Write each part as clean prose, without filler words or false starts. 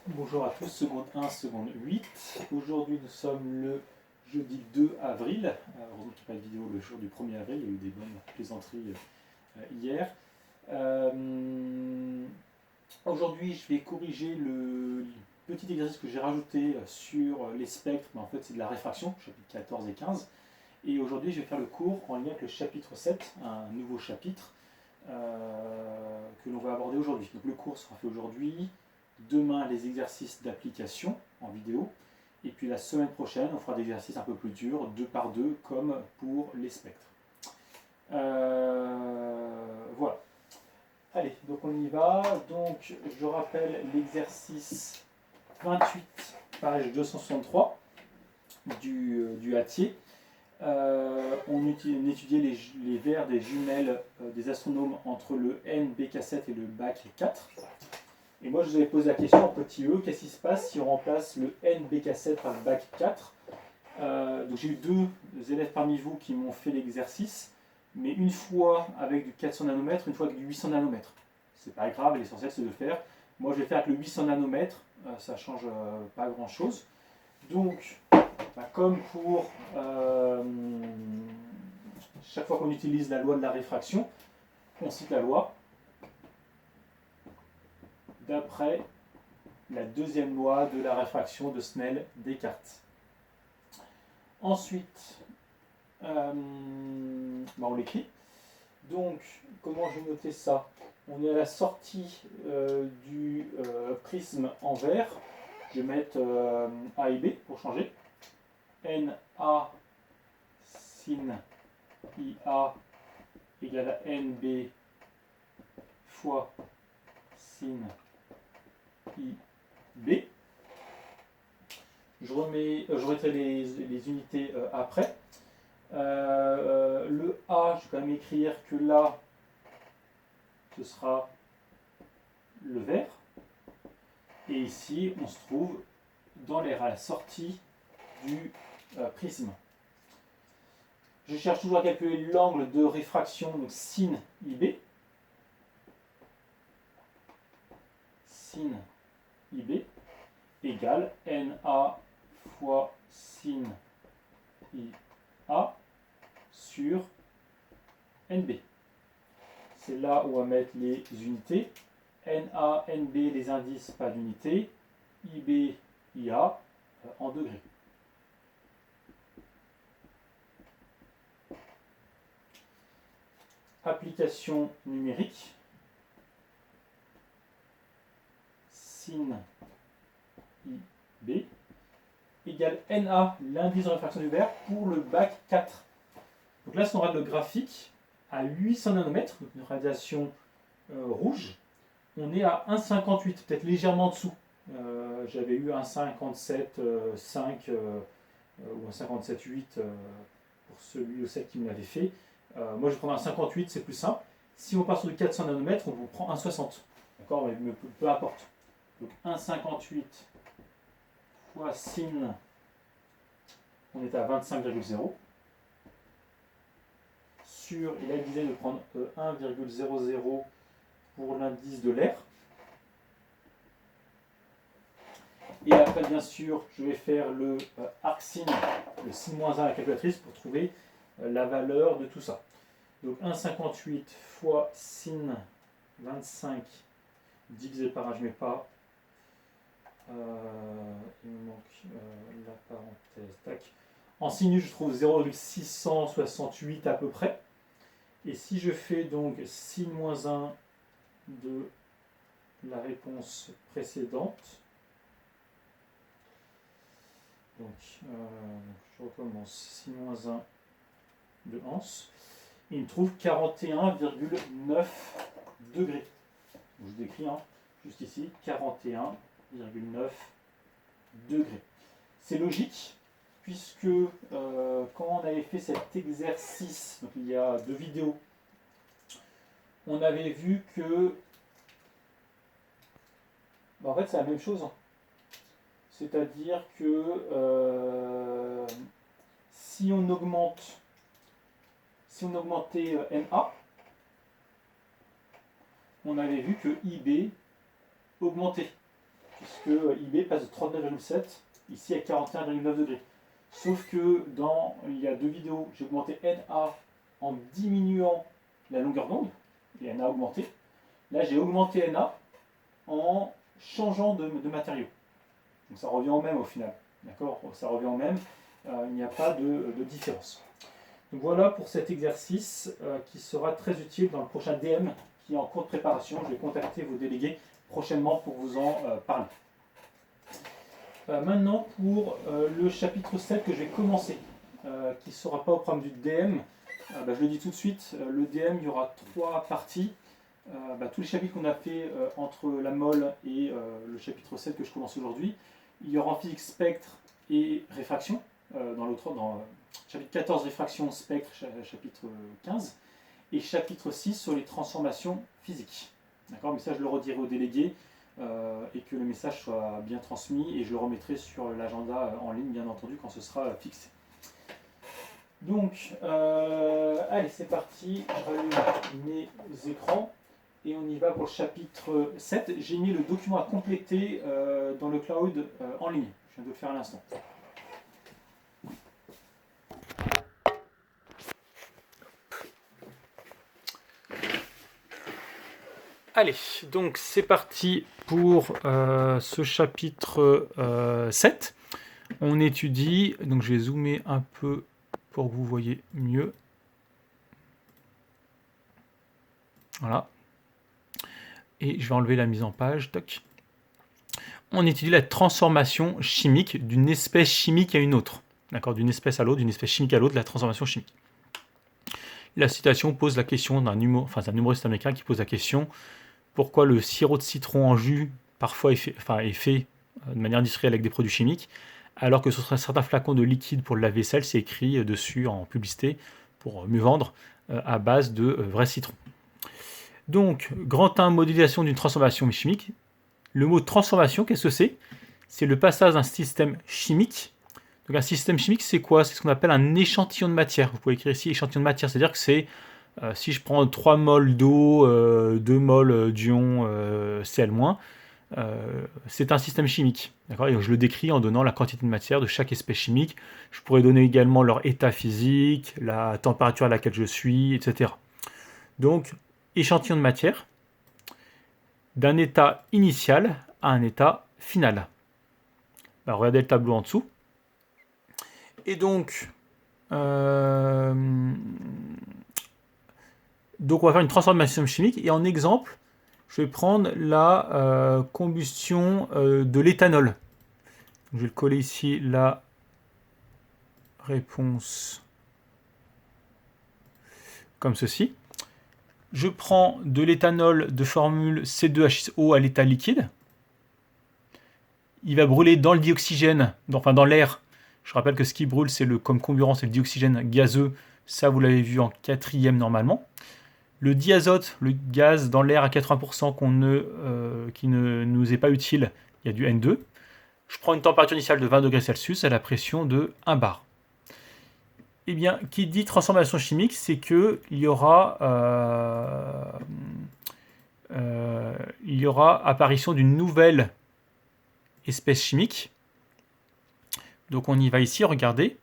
Bonjour à tous, seconde 1, seconde 8. Aujourd'hui nous sommes le jeudi 2 avril. Heureusement qu'il n'y a pas de vidéo le jour du 1er avril, il y a eu des bonnes plaisanteries hier. Aujourd'hui je vais corriger le petit exercice que j'ai rajouté sur les spectres, mais en fait c'est de la réfraction, chapitre 14 et 15. Et aujourd'hui je vais faire le cours en lien avec le chapitre 7, un nouveau chapitre que l'on va aborder aujourd'hui. Donc le cours sera fait aujourd'hui. Demain, les exercices d'application en vidéo. Et puis la semaine prochaine, on fera des exercices un peu plus durs, 2 par 2, comme pour les spectres. Voilà. Allez, donc on y va. Donc, je rappelle l'exercice 28, page 263 du Hatier. On étudiait les vers des jumelles des astronomes entre le NBK7 et le BAC4. Et moi, je vous avais posé la question en petit e, qu'est-ce qui se passe si on remplace le NBK7 par le BAC4 Donc j'ai eu 2 élèves parmi vous qui m'ont fait l'exercice, mais une fois avec du 400 nanomètres, une fois avec du 800 nanomètres. C'est pas grave, l'essentiel c'est de le faire. Moi, je vais faire avec le 800 nanomètres, ça change pas grand-chose. Donc, comme pour chaque fois qu'on utilise la loi de la réfraction, on cite la loi d'après la deuxième loi de la réfraction de Snell-Descartes. Ensuite, on l'écrit. Donc, comment je vais noter ça? On est à la sortie du prisme en verre. Je vais mettre A et B pour changer. NA sin IA égale à NB fois sin IB. Je remettrai les unités après. Le A, je vais quand même écrire que là, ce sera le vert. Et ici, on se trouve dans l'air à la sortie du prisme. Je cherche toujours à calculer l'angle de réfraction, donc sin IB. Sin IB égale NA fois sin IA sur NB. C'est là où on va mettre les unités. NA, NB, les indices, pas d'unité. IB, IA en degrés. Application numérique. Sin IB égale NA, l'indice de réfraction du verre, pour le bac 4. Donc là, si on regarde le graphique, à 800 nanomètres, donc une radiation rouge, on est à 1,58, peut-être légèrement en dessous. J'avais eu 1,57,5 ou 1,57,8 pour celui au sec qui me l'avait fait. Moi, je vais prendre un 58, c'est plus simple. Si on part sur du 400 nanomètres, on vous prend 1,60. D'accord, mais peu importe. Donc 1,58 fois sin, on est à 25,0. Sur, et là il disait de prendre 1,00 pour l'indice de l'air. Et après, bien sûr, je vais faire le arc sin, le sin-1 à la calculatrice pour trouver la valeur de tout ça. Donc 1,58 fois sin 25 divisé par 1, je ne mets pas. Il me manque la parenthèse. Tac. En sinus, je trouve 0,668 à peu près. Et si je fais donc sin-1 de la réponse précédente, donc je recommence, sin-1 de Hans, il me trouve 41,9 degrés. Donc je décris juste ici, 41,9 degrés. C'est logique, puisque quand on avait fait cet exercice, donc il y a 2 vidéos, on avait vu que en fait c'est la même chose. C'est-à-dire que si on augmentait NA, on avait vu que IB augmentait, puisque IB passe de 39,7 ici à 41,9 degrés. Sauf que il y a 2 vidéos, j'ai augmenté NA en diminuant la longueur d'onde, et NA a augmenté. Là, j'ai augmenté NA en changeant de matériau. Donc ça revient au même au final. D'accord? Ça revient au même, il n'y a pas de différence. Donc voilà pour cet exercice qui sera très utile dans le prochain DM qui est en cours de préparation. Je vais contacter vos délégués prochainement pour vous en parler. Maintenant pour le chapitre 7 que je vais commencer, qui ne sera pas au programme du DM. Je le dis tout de suite, le DM, il y aura 3 parties. Tous les chapitres qu'on a fait entre la molle et le chapitre 7 que je commence aujourd'hui. Il y aura en physique spectre et réfraction, dans chapitre 14 réfraction, spectre, chapitre 15, et chapitre 6 sur les transformations physiques. D'accord, mais ça je le redirai aux délégués et que le message soit bien transmis, et je le remettrai sur l'agenda en ligne bien entendu quand ce sera fixé. Donc, allez, c'est parti, je rallume mes écrans et on y va pour le chapitre 7. J'ai mis le document à compléter dans le cloud en ligne. Je viens de le faire à l'instant. Allez, donc c'est parti pour ce chapitre 7. On étudie, donc je vais zoomer un peu pour que vous voyez mieux. Voilà. Et je vais enlever la mise en page. Toc. On étudie la transformation chimique d'une espèce chimique à une autre. D'accord, d'une espèce à l'autre, d'une espèce chimique à l'autre, la transformation chimique. La citation pose la question d'un humoriste américain qui pose la question: pourquoi le sirop de citron en jus parfois est fait de manière industrielle avec des produits chimiques, alors que sur certains flacons de liquide pour le lave-vaisselle, c'est écrit dessus en publicité pour mieux vendre à base de vrais citrons. Donc, grand 1, modélisation d'une transformation chimique. Le mot transformation, qu'est-ce que c'est? C'est le passage d'un système chimique. Donc un système chimique, c'est quoi? C'est ce qu'on appelle un échantillon de matière. Vous pouvez écrire ici échantillon de matière, c'est-à-dire que c'est si je prends 3 moles d'eau, 2 moles d'ion Cl-, c'est un système chimique. D'accord, et je le décris en donnant la quantité de matière de chaque espèce chimique. Je pourrais donner également leur état physique, la température à laquelle je suis, etc. Donc, échantillon de matière d'un état initial à un état final. Alors, regardez le tableau en dessous. Et donc, on va faire une transformation chimique. Et en exemple, je vais prendre la combustion de l'éthanol. Je vais le coller ici, la réponse comme ceci. Je prends de l'éthanol de formule C2H6O à l'état liquide. Il va brûler dans le dioxygène, dans l'air. Je rappelle que ce qui brûle, comme comburant, c'est le dioxygène gazeux. Ça, vous l'avez vu en 4e normalement. Le diazote, le gaz dans l'air à 80% qui ne nous est pas utile, il y a du N2. Je prends une température initiale de 20 degrés Celsius à la pression de 1 bar. Eh bien, qui dit transformation chimique, c'est qu'il y aura apparition d'une nouvelle espèce chimique. Donc on y va ici, regardez.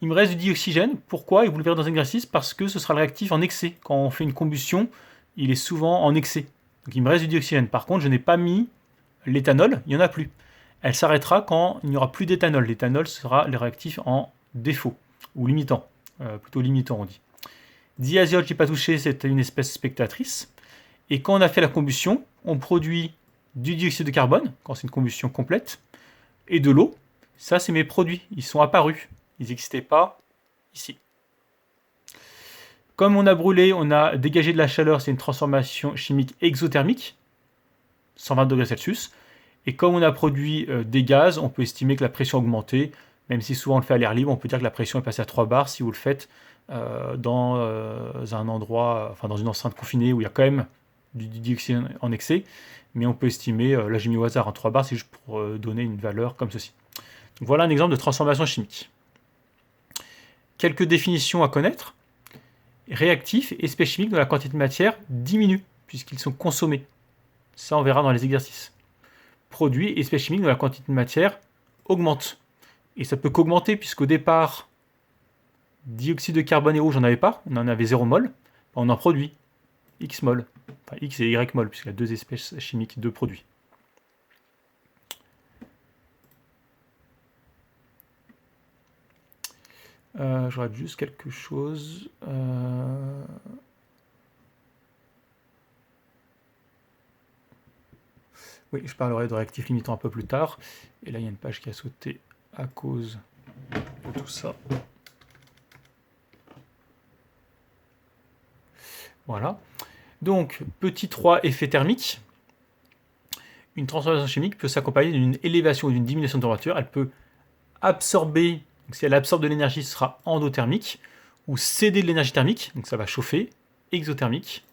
Il me reste du dioxygène. Pourquoi? Et vous le verrez dans l'exercice, parce que ce sera le réactif en excès. Quand on fait une combustion, il est souvent en excès. Donc il me reste du dioxygène. Par contre, je n'ai pas mis l'éthanol, il n'y en a plus. Elle s'arrêtera quand il n'y aura plus d'éthanol. L'éthanol sera le réactif en défaut, ou limitant. Plutôt limitant, on dit. Diazote, je n'ai pas touché, c'est une espèce spectatrice. Et quand on a fait la combustion, on produit du dioxyde de carbone, quand c'est une combustion complète, et de l'eau. Ça, c'est mes produits. Ils sont apparus. Ils n'existaient pas ici. Comme on a brûlé, on a dégagé de la chaleur, c'est une transformation chimique exothermique, 120 degrés Celsius. Et comme on a produit des gaz, on peut estimer que la pression a augmenté, même si souvent on le fait à l'air libre, on peut dire que la pression est passée à 3 bars si vous le faites dans un endroit, dans une enceinte confinée où il y a quand même du dioxyde en excès. Mais on peut estimer, là j'ai mis au hasard en 3 bars, c'est juste pour donner une valeur comme ceci. Donc voilà un exemple de transformation chimique. Quelques définitions à connaître. Réactifs, espèces chimiques dont la quantité de matière diminue, puisqu'ils sont consommés. Ça, on verra dans les exercices. produit, espèce chimique dont la quantité de matière augmente. Et ça peut qu'augmenter, puisqu'au départ, dioxyde de carbone et eau, j'en avais pas, on en avait 0 mol, on en produit X mol, enfin X et Y mol, puisqu'il y a 2 espèces chimiques de produits. Je regarde juste quelque chose. Oui, je parlerai de réactifs limitants un peu plus tard. Et là, il y a une page qui a sauté à cause de tout ça. Voilà. Donc, petit 3, effet thermique. Une transformation chimique peut s'accompagner d'une élévation ou d'une diminution de température. Elle peut absorber, donc si elle absorbe de l'énergie, ce sera endothermique, ou céder de l'énergie thermique, donc ça va chauffer, exothermique,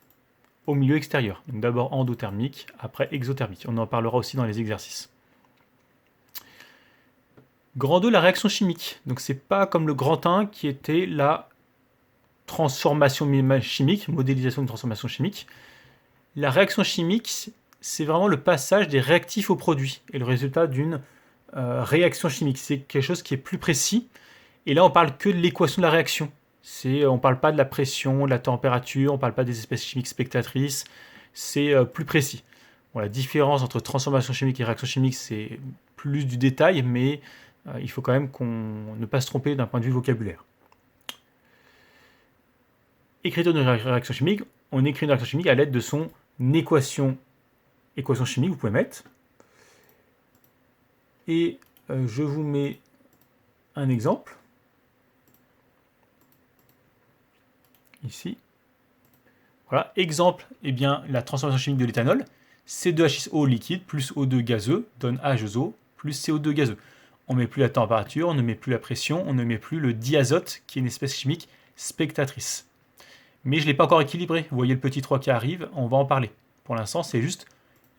au milieu extérieur. Donc d'abord endothermique, après exothermique. On en parlera aussi dans les exercices. Grand 2, la réaction chimique. Donc c'est pas comme le grand 1 qui était la transformation chimique, modélisation de transformation chimique. La réaction chimique, c'est vraiment le passage des réactifs aux produits et le résultat d'une réaction chimique. C'est quelque chose qui est plus précis. Et là, on parle que de l'équation de la réaction. On ne parle pas de la pression, de la température, on ne parle pas des espèces chimiques spectatrices. C'est plus précis. Bon, la différence entre transformation chimique et réaction chimique, c'est plus du détail, mais il faut quand même ne pas se tromper d'un point de vue vocabulaire. Écriture d'une réaction chimique, on écrit une réaction chimique à l'aide de son équation chimique, vous pouvez mettre. Et je vous mets un exemple. Ici. Voilà, exemple, eh bien, la transformation chimique de l'éthanol. C2H6O liquide plus O2 gazeux donne H2O plus CO2 gazeux. On ne met plus la température, on ne met plus la pression, on ne met plus le diazote, qui est une espèce chimique spectatrice. Mais je ne l'ai pas encore équilibré. Vous voyez le petit 3 qui arrive, on va en parler. Pour l'instant, c'est juste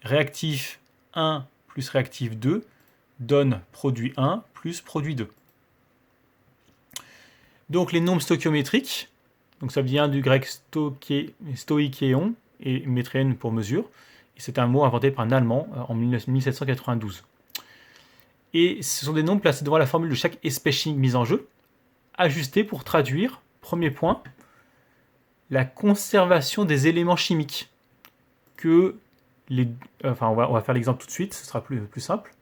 réactif 1 plus réactif 2 donne produit 1 plus produit 2. Donc les nombres stoichiométriques, donc ça vient du grec stoikéon et métréen pour mesure. Et c'est un mot inventé par un Allemand en 1792. Et ce sont des nombres placés devant la formule de chaque espèce chimique mise en jeu, ajustés pour traduire, premier point, la conservation des éléments chimiques. On va faire l'exemple tout de suite, ce sera plus simple.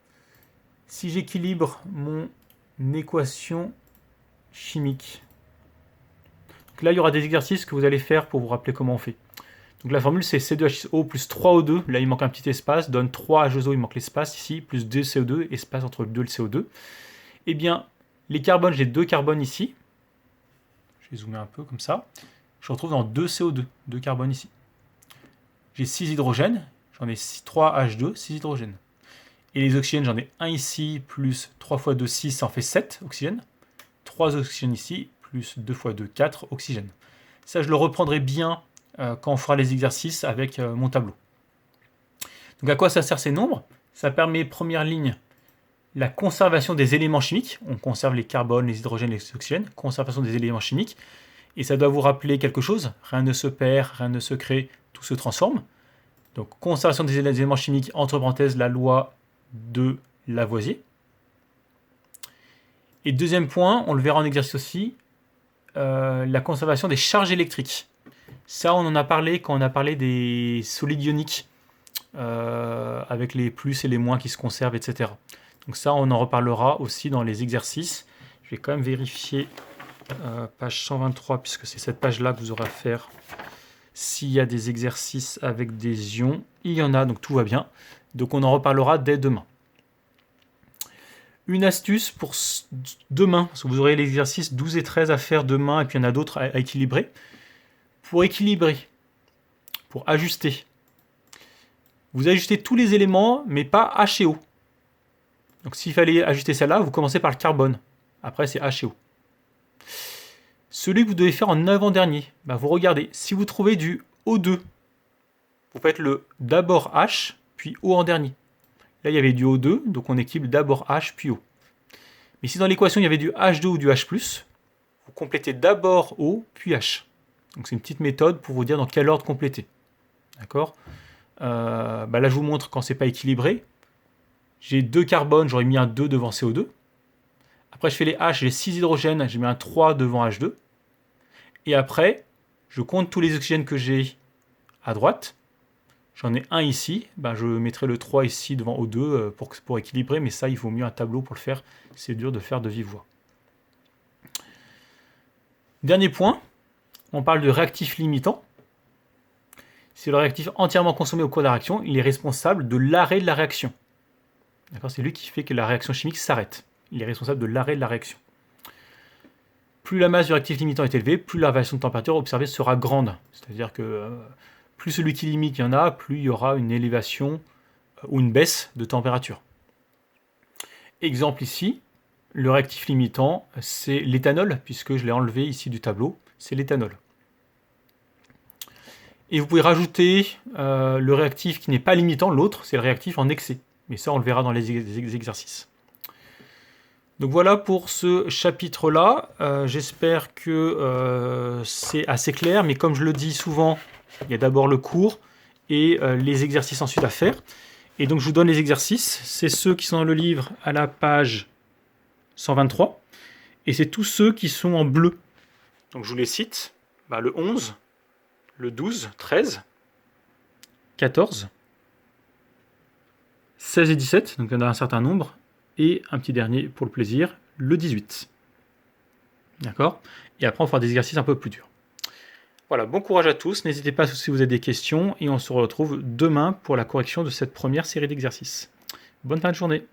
Si j'équilibre mon équation chimique, donc là il y aura des exercices que vous allez faire pour vous rappeler comment on fait. Donc la formule c'est C2H6O plus 3O2, là il manque un petit espace, donne 3H2O, il manque l'espace ici, plus 2CO2, espace entre le 2 et le CO2. Eh bien, les carbones, j'ai 2 carbones ici. Je vais zoomer un peu comme ça. Je retrouve dans 2 CO2, 2 carbones ici. J'ai 6 hydrogènes, j'en ai 3H2, 6 hydrogènes. Et les oxygènes, j'en ai 1 ici, plus 3 x 2, 6, ça en fait 7 oxygènes. 3 oxygènes ici, plus 2 x 2, 4 oxygènes. Ça, je le reprendrai bien quand on fera les exercices avec mon tableau. Donc à quoi ça sert ces nombres? Ça permet, première ligne, la conservation des éléments chimiques. On conserve les carbones, les hydrogènes, les oxygènes. Conservation des éléments chimiques. Et ça doit vous rappeler quelque chose. Rien ne se perd, rien ne se crée, tout se transforme. Donc conservation des éléments chimiques, entre parenthèses, la loi de Lavoisier. Et deuxième point, on le verra en exercice aussi, la conservation des charges électriques. Ça, on en a parlé quand on a parlé des solides ioniques, avec les plus et les moins qui se conservent, etc. Donc ça, on en reparlera aussi dans les exercices. Je vais quand même vérifier page 123, puisque c'est cette page-là que vous aurez à faire. S'il y a des exercices avec des ions, il y en a, donc tout va bien. Donc on en reparlera dès demain. Une astuce pour demain, parce que vous aurez l'exercice 12 et 13 à faire demain, et puis il y en a d'autres à équilibrer. Pour équilibrer, pour ajuster, vous ajustez tous les éléments, mais pas H et O. Donc s'il fallait ajuster celle-là, vous commencez par le carbone. Après, c'est H et O. Celui que vous devez faire en avant-dernier, vous regardez. Si vous trouvez du O2, vous faites le d'abord H, puis O en dernier. Là, il y avait du O2, donc on équilibre d'abord H, puis O. Mais si dans l'équation, il y avait du H2 ou du H+, vous complétez d'abord O, puis H. Donc c'est une petite méthode pour vous dire dans quel ordre compléter. D'accord ? Là, je vous montre quand c'est pas équilibré. J'ai 2 carbone, j'aurais mis un 2 devant CO2. Après, je fais les H, j'ai 6 hydrogènes, j'ai mis un 3 devant H2. Et après, je compte tous les oxygènes que j'ai à droite. J'en ai un ici, ben je mettrai le 3 ici devant O2 pour équilibrer, mais ça, il vaut mieux un tableau pour le faire. C'est dur de faire de vive voix. Dernier point, on parle de réactif limitant. Si le réactif entièrement consommé au cours de la réaction, il est responsable de l'arrêt de la réaction. C'est lui qui fait que la réaction chimique s'arrête. Il est responsable de l'arrêt de la réaction. Plus la masse du réactif limitant est élevée, plus la variation de température observée sera grande. C'est-à-dire que plus celui qui limite il y en a, plus il y aura une élévation ou une baisse de température. Exemple ici, le réactif limitant, c'est l'éthanol, puisque je l'ai enlevé ici du tableau, c'est l'éthanol. Et vous pouvez rajouter le réactif qui n'est pas limitant, l'autre, c'est le réactif en excès. Mais ça, on le verra dans les exercices. Donc voilà pour ce chapitre-là. J'espère que c'est assez clair, mais comme je le dis souvent, il y a d'abord le cours et les exercices ensuite à faire. Et donc je vous donne les exercices. C'est ceux qui sont dans le livre à la page 123. Et c'est tous ceux qui sont en bleu. Donc je vous les cite. Le 11, le 12, 13, 14, 16 et 17, donc il y en a un certain nombre, et un petit dernier pour le plaisir, le 18. D'accord ? Et après on fera des exercices un peu plus durs. Voilà, bon courage à tous, n'hésitez pas si vous avez des questions, et on se retrouve demain pour la correction de cette première série d'exercices. Bonne fin de journée.